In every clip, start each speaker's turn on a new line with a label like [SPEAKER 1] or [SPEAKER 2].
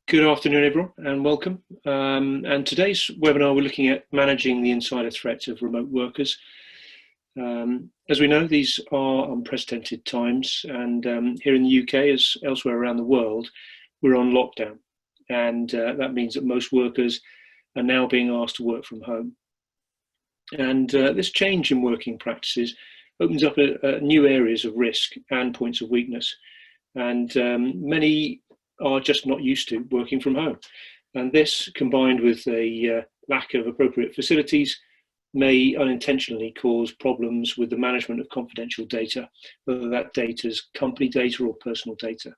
[SPEAKER 1] Good afternoon, everyone, and welcome. And today's webinar, we're looking at managing the insider threats of remote workers. As we know, these are unprecedented times, and here in the UK, as elsewhere around the world, we're on lockdown. And that means that most workers are now being asked to work from home. And this change in working practices opens up new areas of risk and points of weakness. And many are just not used to working from home. And this, combined with a lack of appropriate facilities, may unintentionally cause problems with the management of confidential data, whether that data is company data or personal data.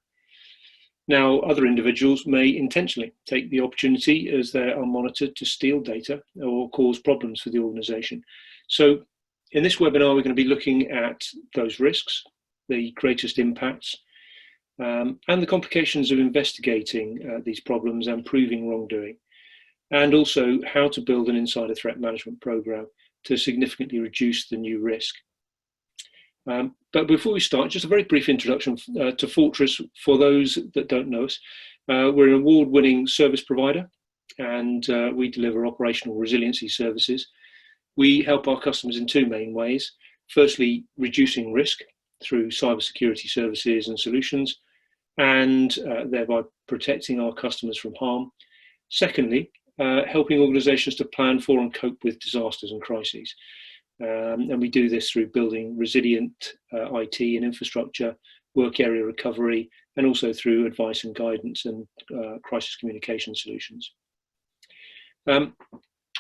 [SPEAKER 1] Now, other individuals may intentionally take the opportunity as they are monitored to steal data or cause problems for the organization. So in this webinar, we're going to be looking at those risks, the greatest impacts, and the complications of investigating these problems and proving wrongdoing, and also how to build an insider threat management program to significantly reduce the new risk. But before we start, just a very brief introduction to Fortress for those that don't know us. We're an award-winning service provider, and we deliver operational resiliency services. We help our customers in two main ways. Firstly, reducing risk through cybersecurity services and solutions, and thereby protecting our customers from harm. Secondly, helping organizations to plan for and cope with disasters and crises. And we do this through building resilient IT and infrastructure, work area recovery, and also through advice and guidance and crisis communication solutions.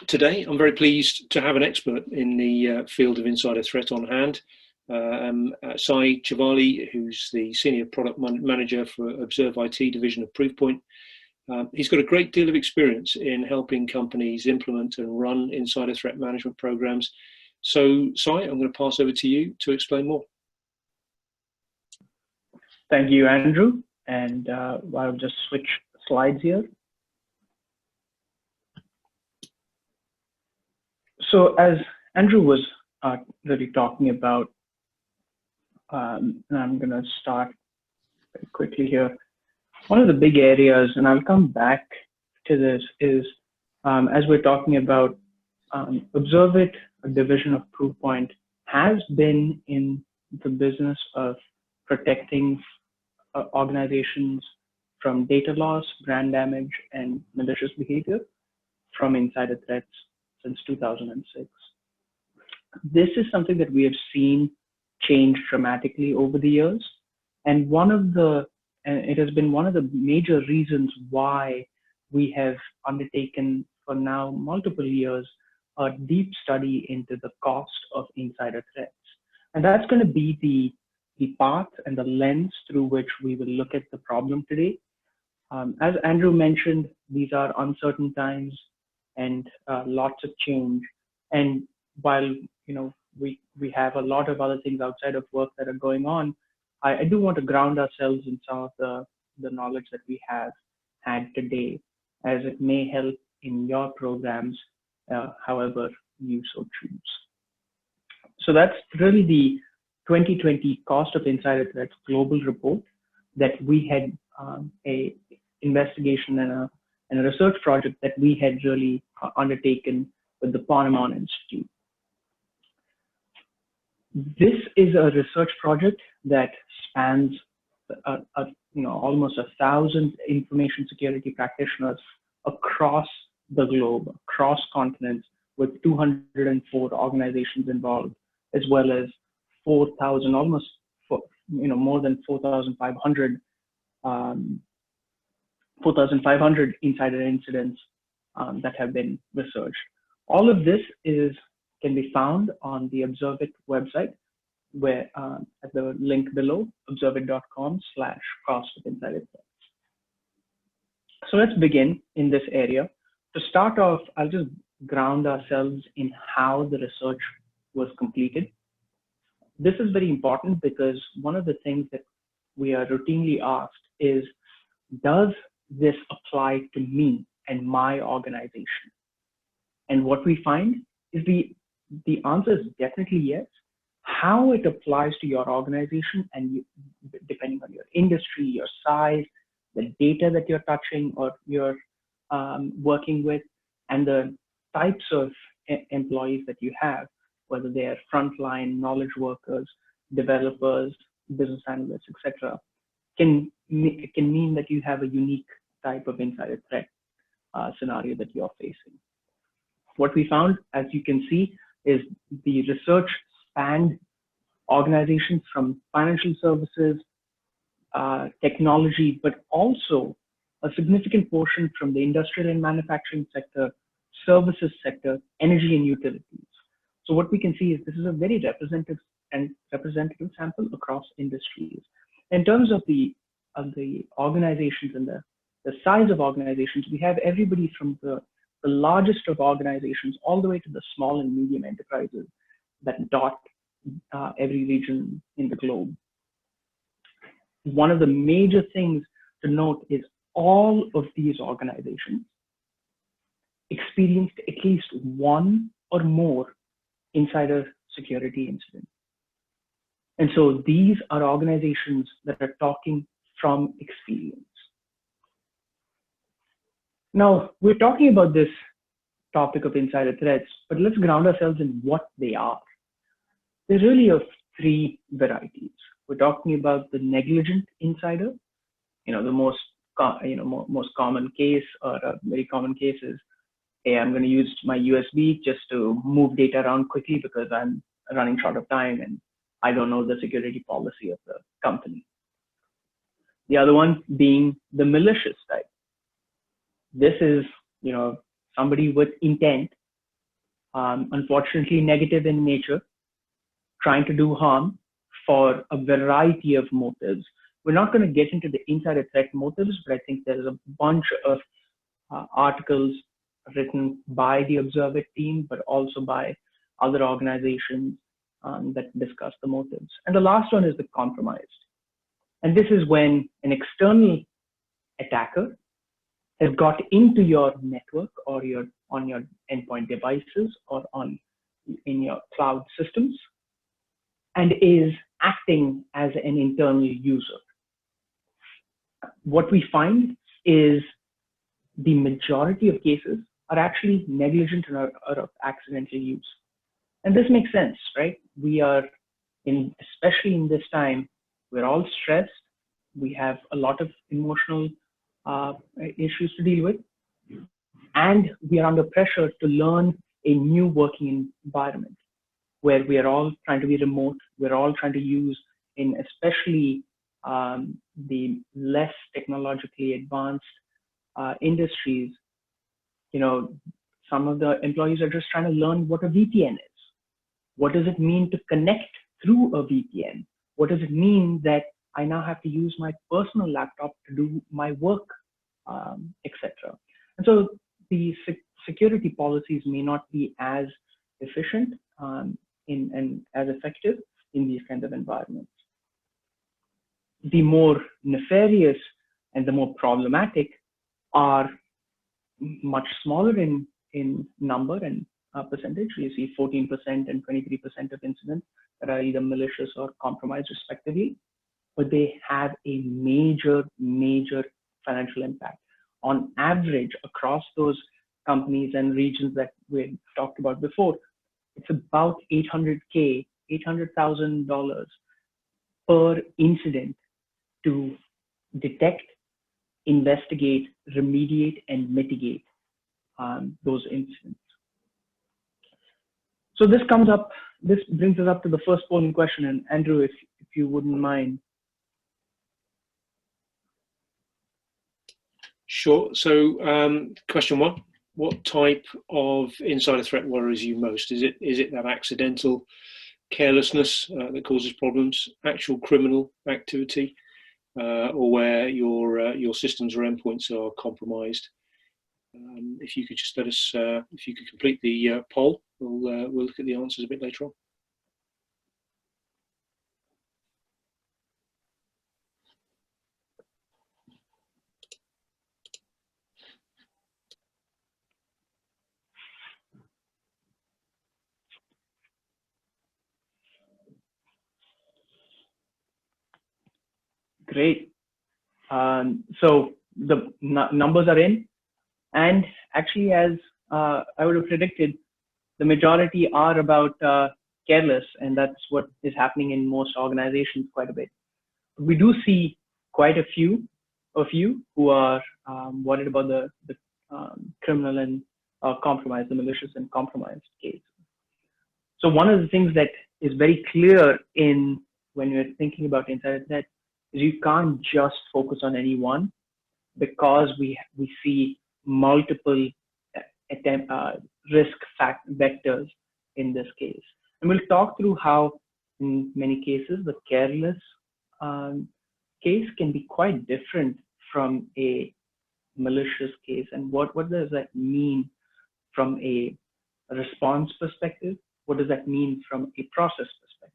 [SPEAKER 1] Today, I'm very pleased to have an expert in the field of insider threat on hand. Sai Chavali, who's the Senior Product Manager for Observe IT Division of Proofpoint. He's got a great deal of experience in helping companies implement and run insider threat management programs. So, Sai, I'm going to pass over to you to explain more.
[SPEAKER 2] Thank you, Andrew. And I'll just switch slides here. So as Andrew was really talking about, and I'm going to start very quickly here. One of the big areas, and I'll come back to this, is as we're talking about Observe It, a division of Proofpoint, has been in the business of protecting organizations from data loss, brand damage, and malicious behavior from insider threats since 2006. This is something that we have seen change dramatically over the years, and it has been one of the major reasons why we have undertaken for now multiple years a deep study into the cost of insider threats. And that's going to be the path and the lens through which we will look at the problem today. As Andrew mentioned, these are uncertain times and lots of change. And while we have a lot of other things outside of work that are going on, I do want to ground ourselves in some of the knowledge that we have had today, as it may help in your programs, however you so choose. So that's really the 2020 Cost of Insider Threats Global Report that we had a investigation and a research project that we had really undertaken with the Ponemon Institute. This is a research project that spans almost 1,000 information security practitioners across the globe, across continents, with 204 organizations involved, as well as 4,000, more than 4,500 insider incidents that have been researched. All of this can be found on the Observe It website, where at the link below, observeit.com/cost of insider threats. So let's begin in this area. To start off, I'll just ground ourselves in how the research was completed. This is very important because one of the things that we are routinely asked is, does this apply to me and my organization? And what we find is the answer is definitely yes. How it applies to your organization, and depending on your industry, your size, the data that you're touching or you're working with, and the types of employees that you have, whether they are frontline knowledge workers, developers, business analysts, etc., can mean that you have a unique type of insider threat scenario that you're facing. What we found, as you can see, is the research spanned organizations from financial services, technology, but also a significant portion from the industrial and manufacturing sector, services sector, energy and utilities. So what we can see is this is a very representative sample across industries. In terms of the organizations and the size of organizations, we have everybody from the largest of organizations all the way to the small and medium enterprises that dot every region in the globe. One of the major things to note is all of these organizations experienced at least one or more insider security incidents. And so these are organizations that are talking from experience. Now, we're talking about this topic of insider threats, but let's ground ourselves in what they are. There's really of three varieties. We're talking about the negligent insider. The most common case, or a very common case, is, hey, I'm going to use my USB just to move data around quickly because I'm running short of time and I don't know the security policy of the company. The other one being the malicious type. This is, somebody with intent, unfortunately negative in nature, trying to do harm for a variety of motives. We're not going to get into the insider threat motives, but I think there's a bunch of articles written by the Observe It team, but also by other organizations that discuss the motives. And the last one is the compromised. And this is when an external attacker has got into your network or on your endpoint devices or in your cloud systems and is acting as an internal user. What we find is the majority of cases are actually negligent or of accidental use. And this makes sense, right? We are especially in this time, we're all stressed. We have a lot of emotional issues to deal with. And we are under pressure to learn a new working environment where we are all trying to be remote. We're all trying to use, in especially the less technologically advanced industries, some of the employees are just trying to learn what a VPN is. What does it mean to connect through a VPN? What does it mean that I now have to use my personal laptop to do my work, etc. And so the security policies may not be as efficient and as effective in these kinds of environments. The more nefarious and the more problematic are much smaller in number and percentage. You see 14% and 23% of incidents that are either malicious or compromised respectively, but they have a major financial impact. On average, across those companies and regions that we talked about before, it's about $800,000 per incident to detect, investigate, remediate, and mitigate those incidents. So this brings us up to the first polling question. And Andrew, if you wouldn't mind.
[SPEAKER 1] Sure. So question one, what type of insider threat worries you most? Is it that accidental carelessness that causes problems, actual criminal activity, or where your systems or endpoints are compromised? If you could just let us, if you could complete the poll, we'll look at the answers a bit later on.
[SPEAKER 2] Great. So the numbers are in, and actually, as I would have predicted, the majority are about careless, and that's what is happening in most organizations quite a bit. We do see quite a few of you who are worried about the criminal and compromised, the malicious and compromised case. So one of the things that is very clear in when you're thinking about insider threat is you can't just focus on any one, because we see multiple risk vectors in this case. And we'll talk through how in many cases the careless case can be quite different from a malicious case, and what does that mean from a response perspective? What does that mean from a process perspective?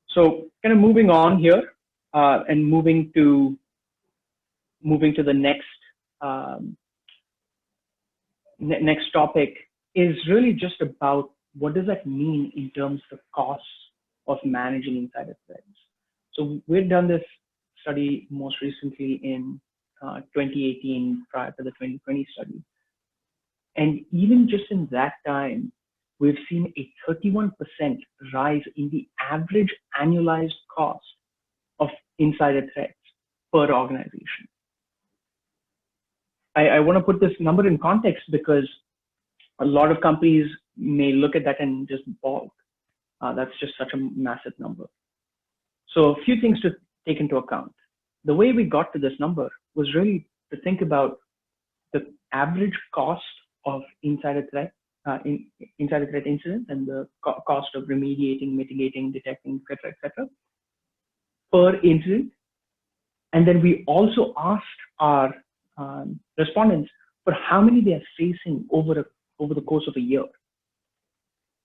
[SPEAKER 2] So kind of moving on here and moving to the next topic is really just about what does that mean in terms of costs of managing insider threats. So we've done this study most recently in 2018 prior to the 2020 study. And even just in that time, we've seen a 31% rise in the average annualized cost of insider threats per organization. I want to put this number in context because a lot of companies may look at that and just balk. That's just such a massive number. So a few things to take into account. The way we got to this number was really to think about the average cost of insider threat incidents and the cost of remediating, mitigating, detecting, et cetera, per incident. And then we also asked our respondents for how many they are facing over the course of a year.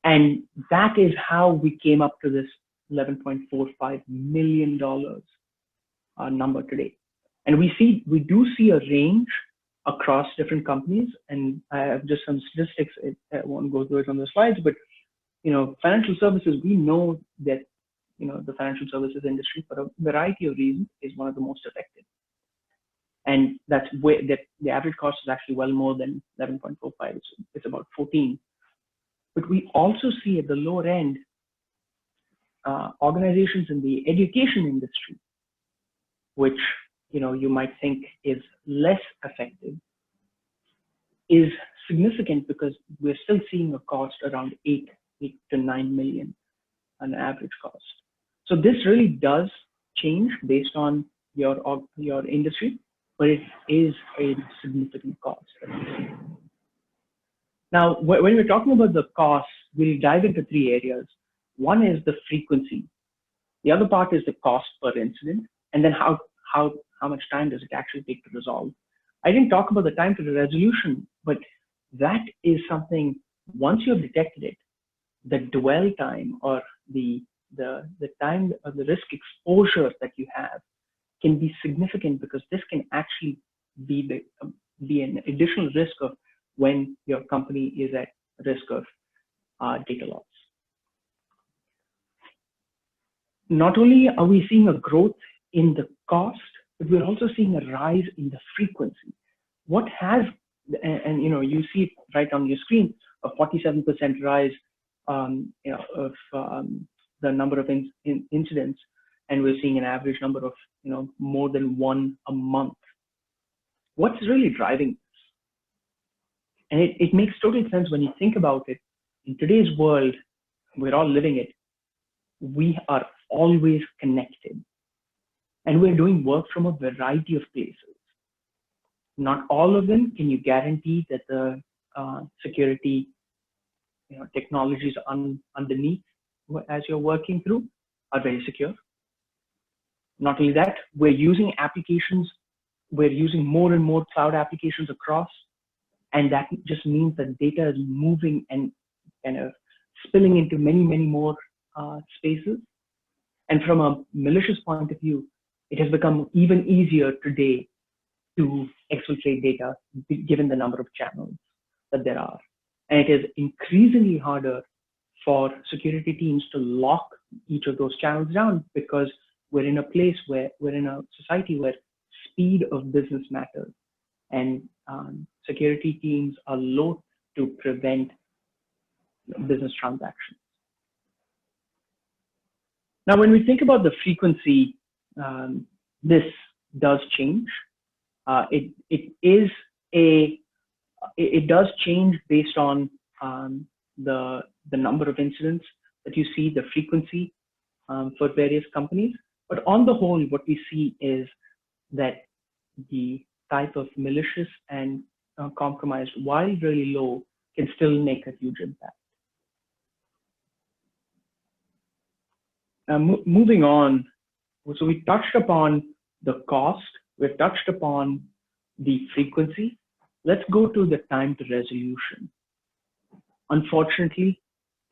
[SPEAKER 2] And that is how we came up to this $11.45 million number today. And we do see a range across different companies, and I have just some statistics. I won't go through it on the slides, but financial services, we know that the financial services industry, for a variety of reasons, is one of the most affected. And that's where the average cost is actually well more than 11.45. It's about 14. But we also see at the lower end organizations in the education industry, which you might think is less effective, is significant because we're still seeing a cost around 8 to 9 million, an average cost. So this really does change based on your industry, but it is a significant cost. Now, when we're talking about the costs, we'll dive into three areas. One is the frequency. The other part is the cost per incident, and then how much time does it actually take to resolve. I didn't talk about the time to the resolution, but that is something, once you've detected it, the dwell time or the time of the risk exposure that you have can be significant, because this can actually be an additional risk of when your company is at risk of data loss. Not only are we seeing a growth in the cost, but we're also seeing a rise in the frequency. What has, and you see it right on your screen, a 47% rise of the number of incidents, and we're seeing an average number of more than one a month. What's really driving this? And it makes total sense when you think about it. In today's world, we're all living it. We are always connected, and we're doing work from a variety of places. Not all of them can you guarantee that the security technologies underneath as you're working through are very secure. Not only that, we're using applications, we're using more and more cloud applications across, and that just means that data is moving and kind of spilling into many, many more spaces. And from a malicious point of view, it has become even easier today to exfiltrate data given the number of channels that there are. And it is increasingly harder for security teams to lock each of those channels down, because we're in a place where we're in a society where speed of business matters, and security teams are loath to prevent business transactions. Now, when we think about the frequency, this does change. It does change based on the number of incidents that you see, the frequency for various companies. But on the whole, what we see is that the type of malicious and compromised, while really low, can still make a huge impact. Moving on, so we touched upon the cost, we've touched upon the frequency. Let's go to the time to resolution. Unfortunately,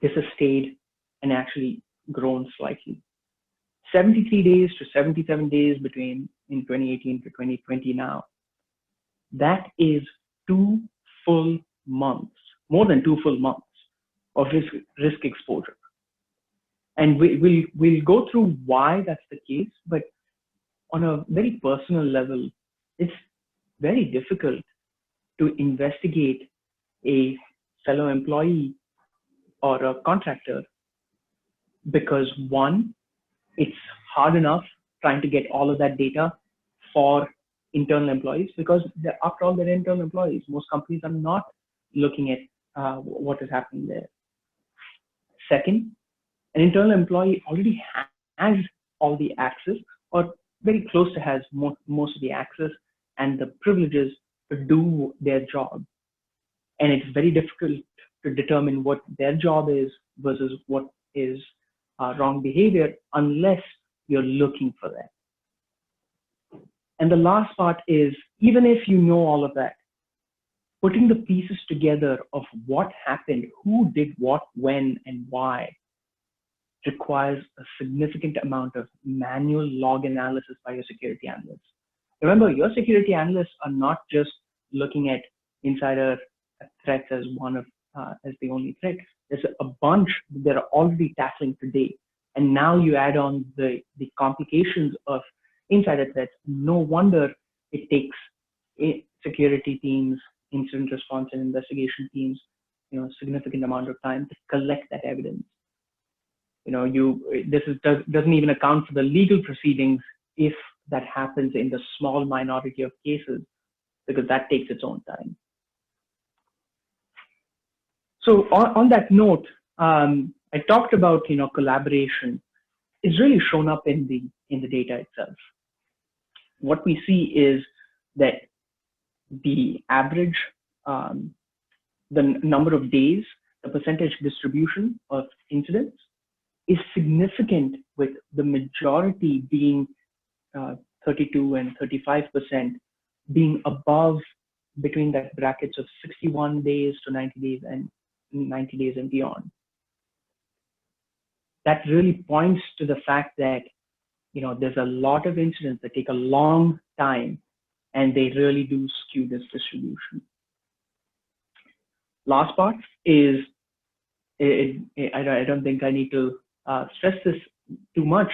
[SPEAKER 2] this has stayed and actually grown slightly. 73 days to 77 days between in 2018 to 2020 now. That is 2 full months, more than 2 full months of risk exposure. And we'll go through why that's the case, but on a very personal level, it's very difficult to investigate a fellow employee or a contractor because, one, it's hard enough trying to get all of that data for internal employees because after all, they're internal employees. Most companies are not looking at what is happening there. Second, an internal employee already has all the access or very close to has most of the access and the privileges to do their job. And it's very difficult to determine what their job is versus what is wrong behavior unless you're looking for that. And the last part is, even if you know all of that, putting the pieces together of what happened, who did what, when, and why, requires a significant amount of manual log analysis by your security analysts. Remember, your security analysts are not just looking at insider threats as as the only threat. There's a bunch that are already tackling today. And now you add on the complications of insider threats. No wonder it takes security teams, incident response and investigation teams, a significant amount of time to collect that evidence. Doesn't even account for the legal proceedings if that happens in the small minority of cases, because that takes its own time. So on that note, I talked about collaboration. It's really shown up in the data itself. What we see is that the average, the number of days, the percentage distribution of incidents is significant, with the majority being 32 and 35% being above between that brackets of 61 days to 90 days and 90 days and beyond. That really points to the fact that there's a lot of incidents that take a long time and they really do skew this distribution. Last part is, I don't think I need to stress this too much,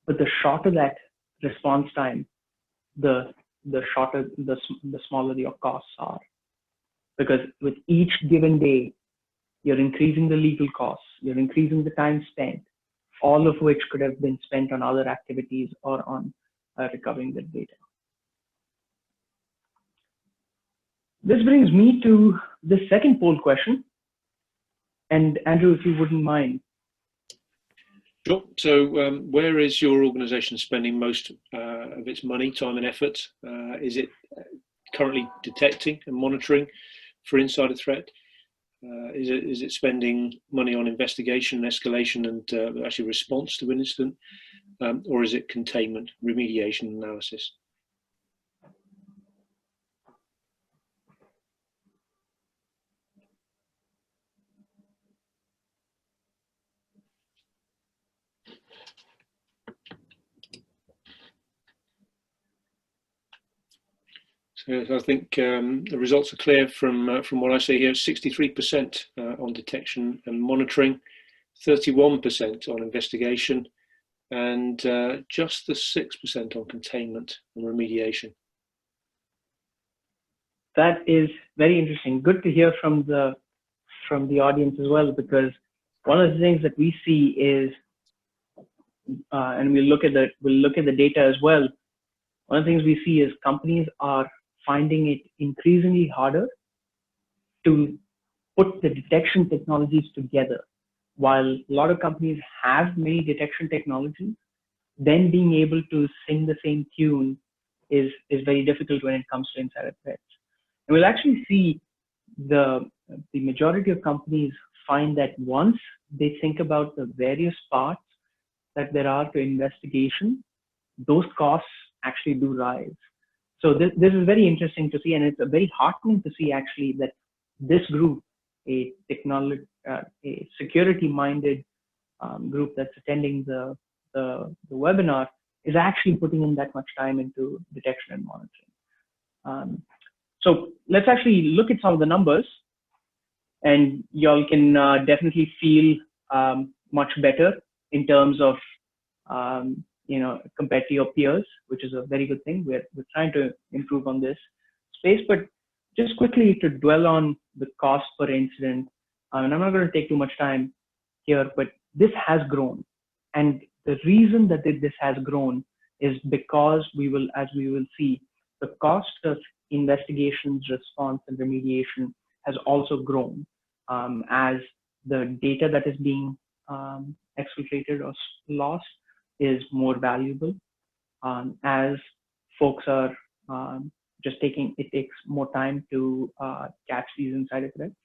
[SPEAKER 2] but the shorter that response time, the smaller your costs are, because with each given day, you're increasing the legal costs, you're increasing the time spent, all of which could have been spent on other activities or on recovering the data. This brings me to the second poll question. And Andrew, if you wouldn't mind.
[SPEAKER 1] Sure. So where is your organization spending most of its money, time and effort? Is it currently detecting and monitoring for insider threat? Is it spending money on investigation, escalation, and actually response to an incident? Or is it containment, remediation, analysis? So I think the results are clear from what I see here. 63% on detection and monitoring, 31% on investigation, and just the 6% on containment and remediation.
[SPEAKER 2] That is very interesting. Good to hear from the audience as well, because one of the things that we see is, and we'll look at the data as well. One of the things we see is companies are finding it increasingly harder to put the detection technologies together. While a lot of companies have many detection technologies, then being able to sing the same tune is very difficult when it comes to insider threats. And we'll actually see the majority of companies find that once they think about the various parts that there are to investigation, those costs actually do rise. So this is very interesting to see, and it's very heartening to see actually that this group, a security-minded group that's attending the webinar, is actually putting in that much time into detection and monitoring. So let's actually look at some of the numbers, and y'all can definitely feel much better in terms of compared to your peers, which is a very good thing. We're trying to improve on this space, but just quickly to dwell on the cost per incident, and I'm not going to take too much time here, but this has grown. And the reason that this has grown is because as we will see, the cost of investigations, response, and remediation has also grown as the data that is being exfiltrated or lost is more valuable, as folks are it takes more time to catch these insider threats,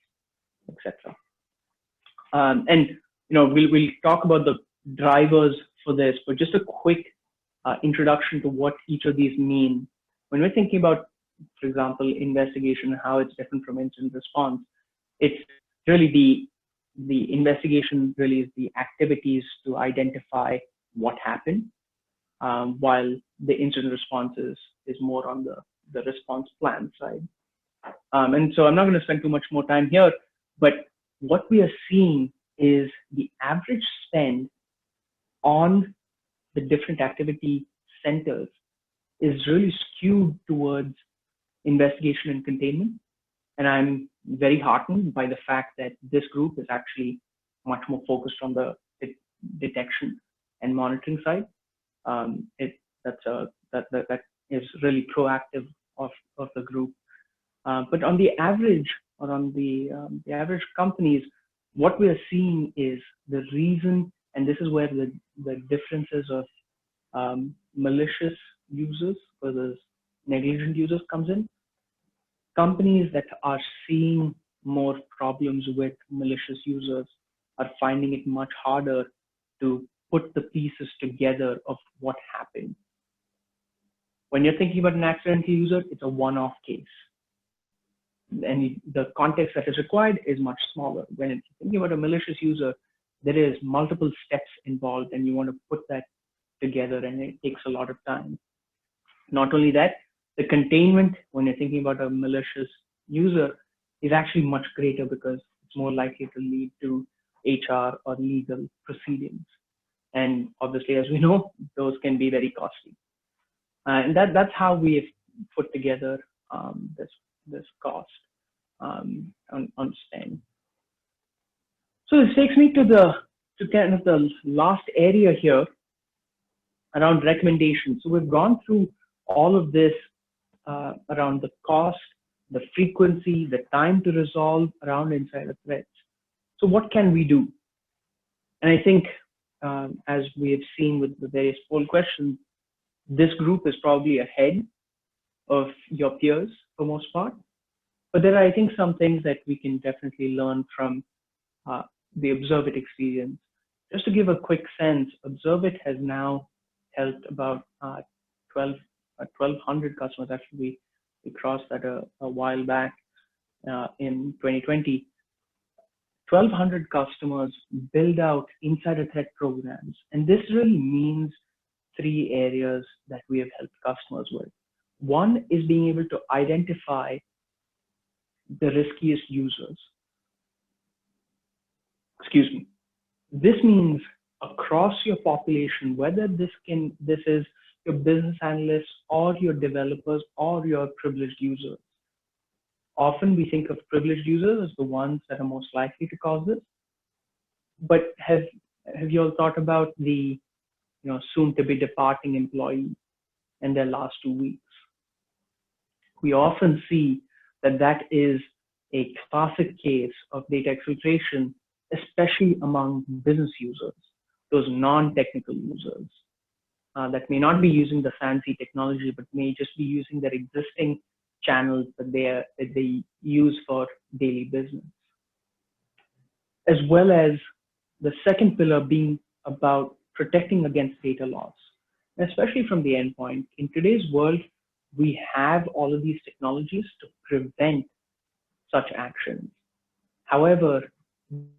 [SPEAKER 2] etc. And we'll talk about the drivers for this, but just a quick introduction to what each of these mean. When we're thinking about, for example, investigation and how it's different from incident response, it's really the investigation really is the activities to identify what happened, while the incident response is more on the response plan side. And so I'm not going to spend too much more time here, but what we are seeing is the average spend on the different activity centers is really skewed towards investigation and containment. And I'm very heartened by the fact that this group is actually much more focused on the detection and monitoring side. That is really proactive of the group. But on the average, or on the average companies, what we are seeing is the reason, and this is where the differences of malicious users versus negligent users comes in. Companies that are seeing more problems with malicious users are finding it much harder to put the pieces together of what happened. When you're thinking about an accidental user, it's a one-off case. And the context that is required is much smaller. When you're thinking about a malicious user, there is multiple steps involved, and you want to put that together, and it takes a lot of time. Not only that, the containment, when you're thinking about a malicious user, is actually much greater because it's more likely to lead to HR or legal proceedings. And obviously, as we know, those can be very costly. And that's how we have put together this cost on spend. So this takes me to kind of the last area here around recommendations. So we've gone through all of this around the cost, the frequency, the time to resolve around insider threats. So what can we do? And I think as we have seen with the various poll questions, this group is probably ahead of your peers for most part. But there are, I think, some things that we can definitely learn from the Observe It experience. Just to give a quick sense, Observe It has now helped about 1,200 customers. Actually, we crossed that a while back in 2020. 1,200 customers build out insider threat programs. And this really means three areas that we have helped customers with. One is being able to identify the riskiest users. Excuse me. This means across your population, whether this is your business analysts or your developers or your privileged users. Often we think of privileged users as the ones that are most likely to cause this, but have you all thought about the soon to be departing employee in their last 2 weeks? We often see that is a classic case of data exfiltration, especially among business users, those non-technical users that may not be using the fancy technology, but may just be using their existing channels that they use for daily business. As well as the second pillar being about protecting against data loss, especially from the endpoint. In today's world, we have all of these technologies to prevent such actions. However,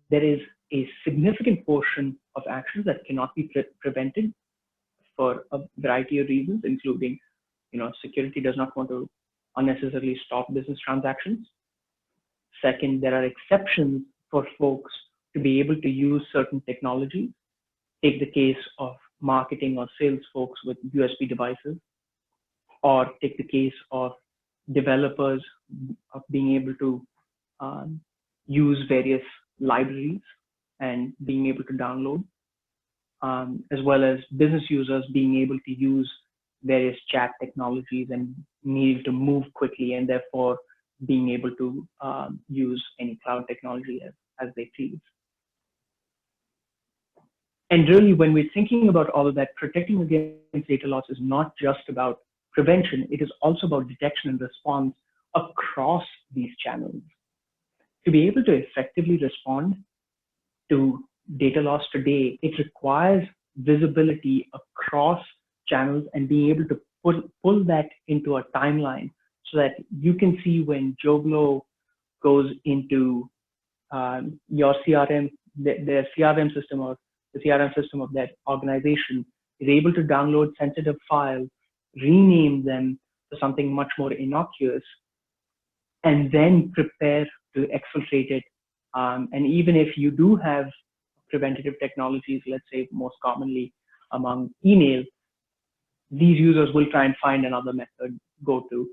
[SPEAKER 2] there is a significant portion of actions that cannot be prevented for a variety of reasons, including, security does not want to unnecessarily stop business transactions. Second, there are exceptions for folks to be able to use certain technologies. Take the case of marketing or sales folks with USB devices, or take the case of developers of being able to use various libraries and being able to download, as well as business users being able to use various chat technologies and needing to move quickly, and therefore being able to use any cloud technology as they please. And really, when we're thinking about all of that, protecting against data loss is not just about prevention, it is also about detection and response across these channels. To be able to effectively respond to data loss today, it requires visibility across channels and being able to pull that into a timeline so that you can see when Joe Blow goes into your CRM, their CRM system or the CRM system of that organization, is able to download sensitive files, rename them to something much more innocuous, and then prepare to exfiltrate it. And even if you do have preventative technologies, let's say most commonly among email, these users will try and find another method, go to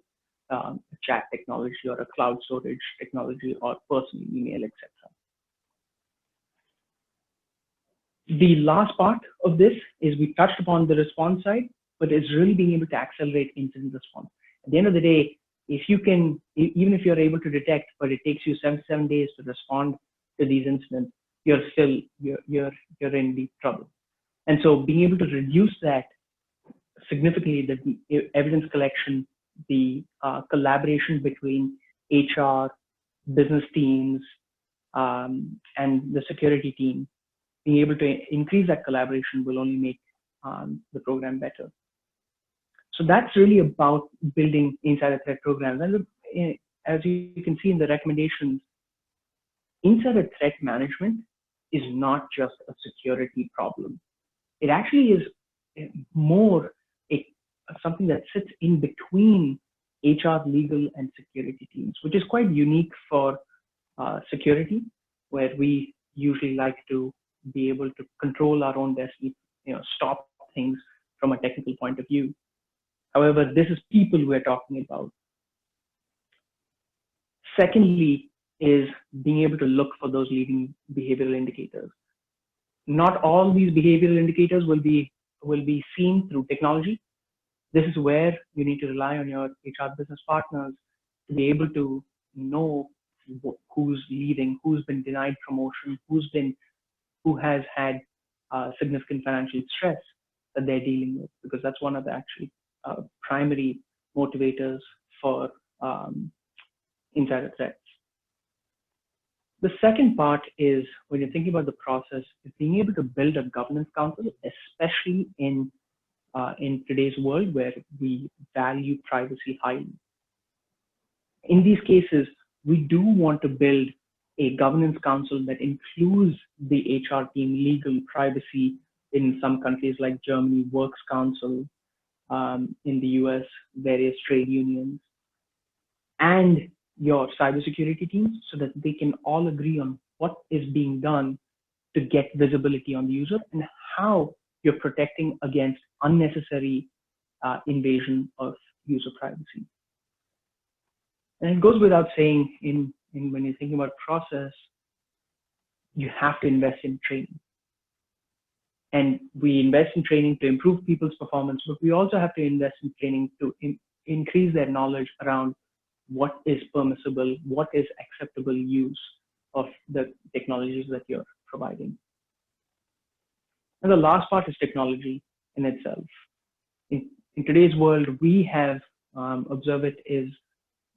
[SPEAKER 2] a chat technology or a cloud storage technology or personal email, etc. The last part of this is we touched upon the response side, but it's really being able to accelerate incident response. At the end of the day, if you can, even if you're able to detect, but it takes you 77 days to respond to these incidents, you're in deep trouble. And so being able to reduce that significantly, the evidence collection, the collaboration between HR, business teams, and the security team, being able to increase that collaboration will only make the program better. So that's really about building insider threat programs. And as you can see in the recommendations, insider threat management is not just a security problem. It actually is more something that sits in between HR, legal, and security teams, which is quite unique for security, where we usually like to be able to control our own destiny, stop things from a technical point of view. However, this is people we're talking about. Secondly, is being able to look for those leading behavioral indicators. Not all these behavioral indicators will be seen through technology. This is where you need to rely on your HR business partners to be able to know who's leaving, who's been denied promotion, who has had significant financial stress that they're dealing with, because that's one of the actually primary motivators for insider threats. The second part is, when you're thinking about the process, is being able to build a governance council, especially in today's world where we value privacy highly. In these cases, we do want to build a governance council that includes the HR team, legal, privacy. In some countries like Germany, Works Council, in the US, various trade unions, and your cybersecurity teams, so that they can all agree on what is being done to get visibility on the user, and how you're protecting against unnecessary invasion of user privacy. And it goes without saying, when you're thinking about process, you have to invest in training. And we invest in training to improve people's performance, but we also have to invest in training to increase their knowledge around what is permissible, what is acceptable use of the technologies that you're providing. And the last part is technology in itself. In today's world, we have observed it is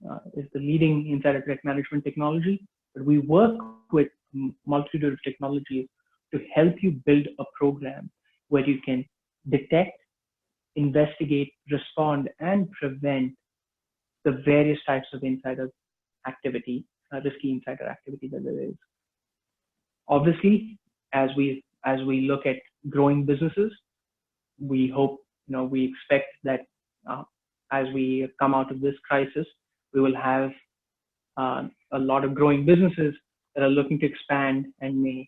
[SPEAKER 2] the leading insider threat management technology, but we work with a multitude of technologies to help you build a program where you can detect, investigate, respond, and prevent the various types of insider activity, risky insider activity that there is. Obviously, as we look at growing businesses, we hope, we expect that as we come out of this crisis, we will have a lot of growing businesses that are looking to expand and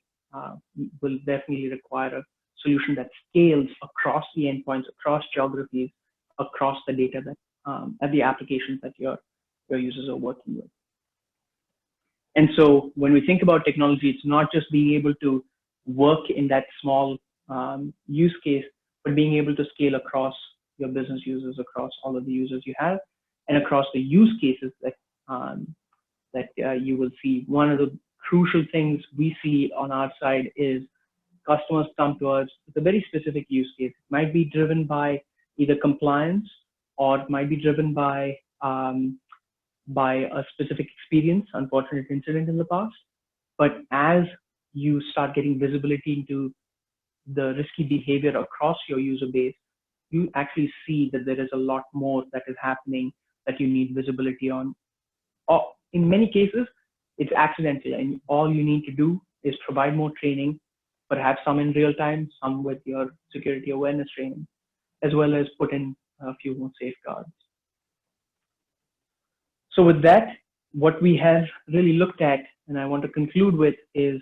[SPEAKER 2] will definitely require a solution that scales across the endpoints, across geographies, across the data that and the applications that your users are working with. And so when we think about technology, it's not just being able to work in that small use case, but being able to scale across your business users, across all of the users you have, and across the use cases that you will see. One of the crucial things we see on our side is customers come to us with a very specific use case. It might be driven by either compliance, or it might be driven by a specific experience, unfortunate incident in the past. But as you start getting visibility into the risky behavior across your user base, you actually see that there is a lot more that is happening that you need visibility on. In many cases, it's accidental, and all you need to do is provide more training, perhaps some in real time, some with your security awareness training, as well as put in a few more safeguards. So with that, what we have really looked at, and I want to conclude with, is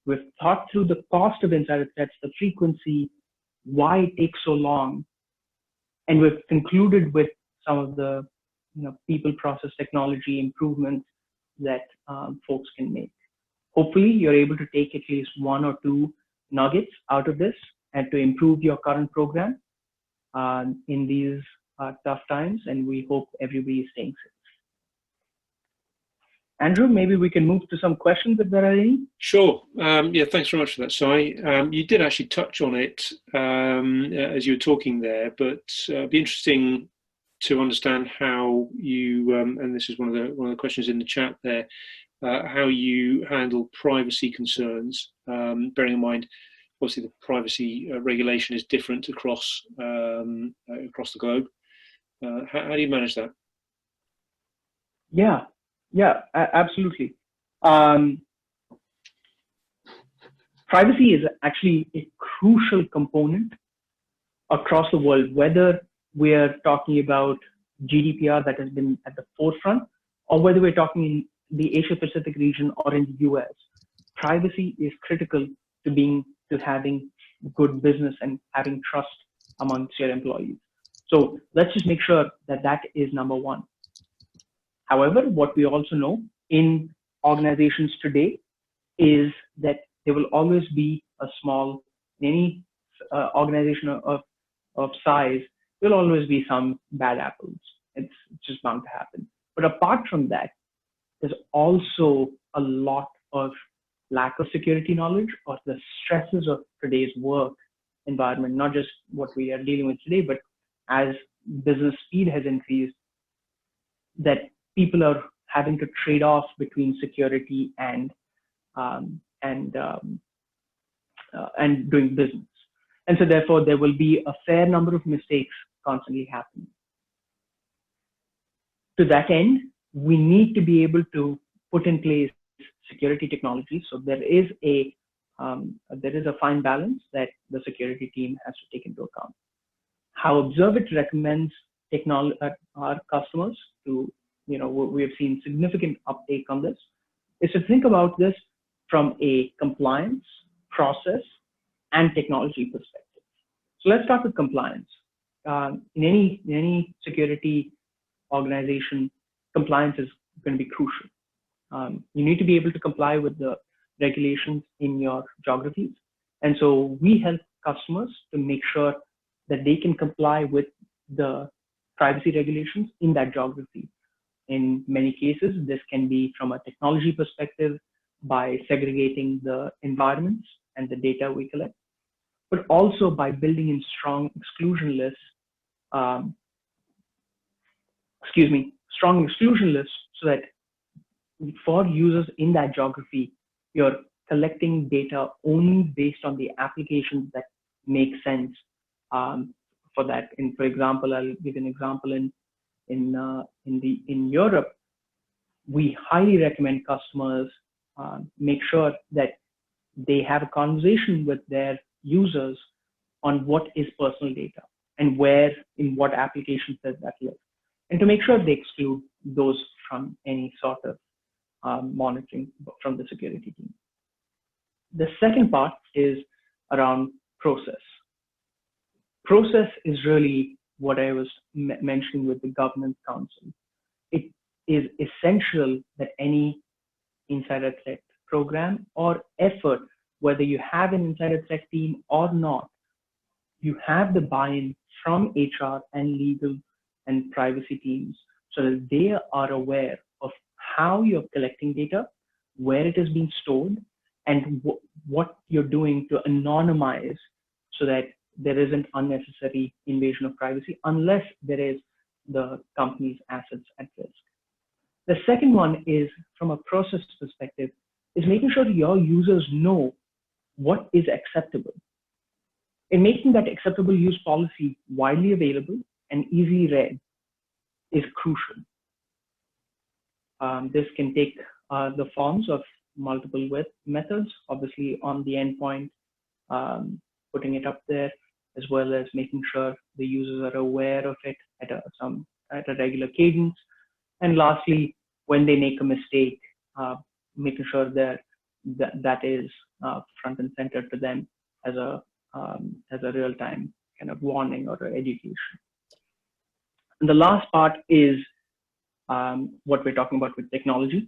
[SPEAKER 2] we've thought through the cost of insider threats, the frequency, why it takes so long, and we've concluded with some of the people, process, technology improvements that folks can make. Hopefully, you're able to take at least one or two nuggets out of this and to improve your current program in these tough times, and we hope everybody is staying safe. Andrew, maybe we can move to some questions if there are any.
[SPEAKER 1] Sure. Yeah, thanks very much for that, Sai. You did actually touch on it as you were talking there, but it'd be interesting to understand how you, and this is one of the questions in the chat there, how you handle privacy concerns, bearing in mind, obviously, the privacy regulation is different across the globe. How do you manage that?
[SPEAKER 2] Yeah, absolutely. Privacy is actually a crucial component across the world, whether we're talking about GDPR that has been at the forefront, or whether we're talking in the Asia Pacific region or in the US. Privacy is critical to having good business and having trust amongst your employees. So let's just make sure that that is number one. However, what we also know in organizations today is that there will always be in any organization of size, there will always be some bad apples. It's just bound to happen. But apart from that, there's also a lot of lack of security knowledge, or the stresses of today's work environment, not just what we are dealing with today, but as business speed has increased, that people are having to trade off between security and doing business. And so therefore, there will be a fair number of mistakes constantly happening. To that end, we need to be able to put in place security technology. So there is a fine balance that the security team has to take into account. How Observit recommends our customers to, we have seen significant uptake on this, is to think about this from a compliance, process, and technology perspective. So let's start with compliance. In any security organization, compliance is going to be crucial. You need to be able to comply with the regulations in your geographies. And so we help customers to make sure that they can comply with the privacy regulations in that geography. In many cases, this can be from a technology perspective by segregating the environments and the data we collect, but also by building in strong exclusion lists, so that for users in that geography, you're collecting data only based on the applications that make sense for that. And for example, I'll give an example in Europe, we highly recommend customers make sure that they have a conversation with their users on what is personal data and where, in what applications does that live, and to make sure they exclude those from any sort of monitoring from the security team. The second part is around process. Process is really what I was mentioning with the governance council. It is essential that any insider threat program or effort, whether you have an insider threat team or not, you have the buy-in from HR and legal and privacy teams so that they are aware of how you're collecting data, where it is being stored, and what you're doing to anonymize so that there isn't unnecessary invasion of privacy unless there is the company's assets at risk. The second one is, from a process perspective, is making sure your users know what is acceptable. In making that acceptable use policy widely available and easily read is crucial. This can take the forms of multiple methods, obviously on the endpoint, putting it up there, as well as making sure the users are aware of it at a regular cadence. And lastly, when they make a mistake, making sure that is front and center to them as a real-time kind of warning or education. And the last part is what we're talking about with technology.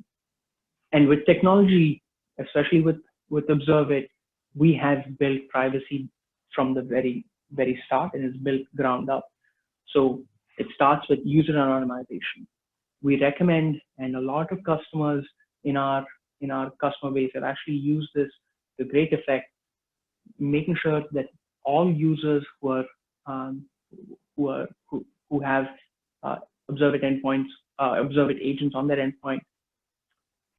[SPEAKER 2] And with technology, especially with Observe It, we have built privacy from the very start, and it's built ground up. So it starts with user anonymization. We recommend, and a lot of customers in our customer base have actually used this to great effect, making sure that all users who have Observe It endpoints, Observe It agents on their endpoint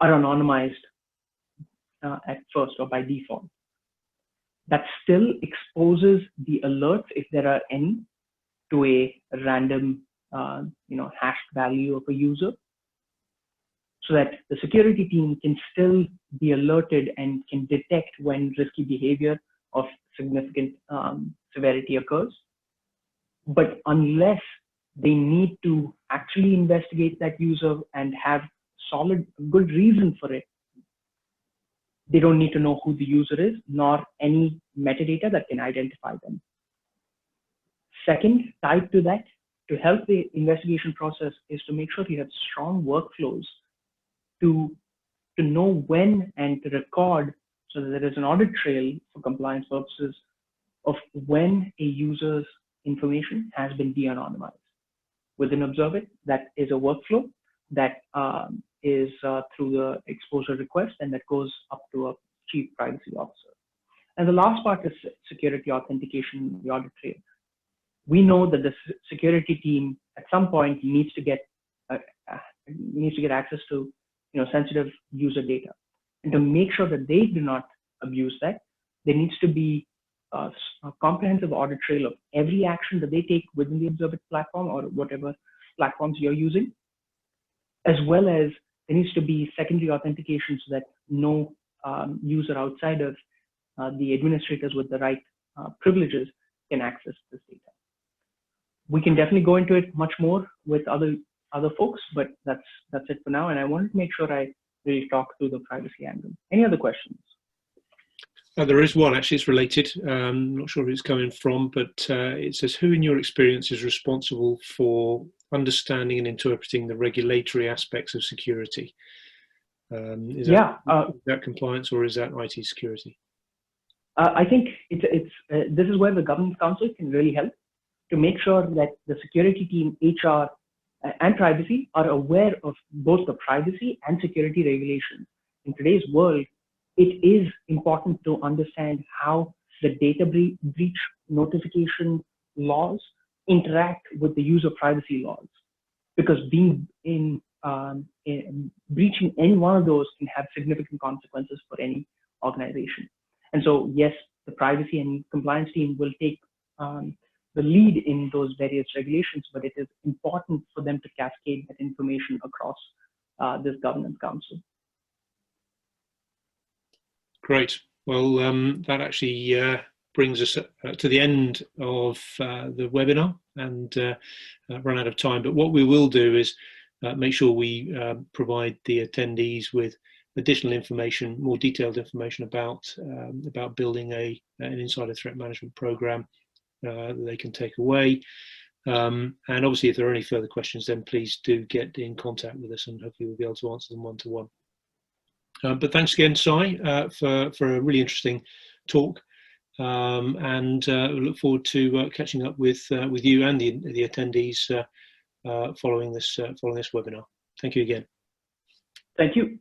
[SPEAKER 2] are anonymized at first or by default. That still exposes the alerts, if there are any, to a random hashed value of a user, so that the security team can still be alerted and can detect when risky behavior of significant severity occurs. But unless they need to actually investigate that user and have good reason for it, they don't need to know who the user is, nor any metadata that can identify them. Second, tied to that, to help the investigation process, is to make sure you have strong workflows to know when and to record, so that there is an audit trail for compliance purposes of when a user's information has been de-anonymized. Within Observe It, that is a workflow that is through the exposure request, and that goes up to a chief privacy officer. And the last part is security authentication, the audit trail. We know that the security team at some point needs to get access to sensitive user data, and to make sure that they do not abuse that, there needs to be a comprehensive audit trail of every action that they take within the Observe It platform or whatever platforms you're using, as well as there needs to be secondary authentication so that no user outside of the administrators with the right privileges can access this data. We can definitely go into it much more with other folks, but that's it for now. And I wanted to make sure I really talk through the privacy angle. Any other questions?
[SPEAKER 1] There is one, actually, it's related. Not sure who it's coming from, but it says, who in your experience is responsible for understanding and interpreting the regulatory aspects of security? Is that compliance or is that IT security?
[SPEAKER 2] I think this is where the Governance Council can really help to make sure that the security team, HR, and privacy are aware of both the privacy and security regulations. In today's world, it is important to understand how the data breach notification laws interact with the user privacy laws, because being in breaching any one of those can have significant consequences for any organization. And so, yes, the privacy and compliance team will take the lead in those various regulations, but it is important for them to cascade that information across this governance council.
[SPEAKER 1] Great. Well, that actually brings us to the end of the webinar and run out of time. But what we will do is make sure we provide the attendees with additional information, more detailed information about building an insider threat management program that they can take away. And obviously, if there are any further questions, then please do get in contact with us, and hopefully we'll be able to answer them one-to-one. But thanks again, Sai, for a really interesting talk, and we look forward to catching up with you and the attendees following this webinar. Thank you again.
[SPEAKER 2] Thank you.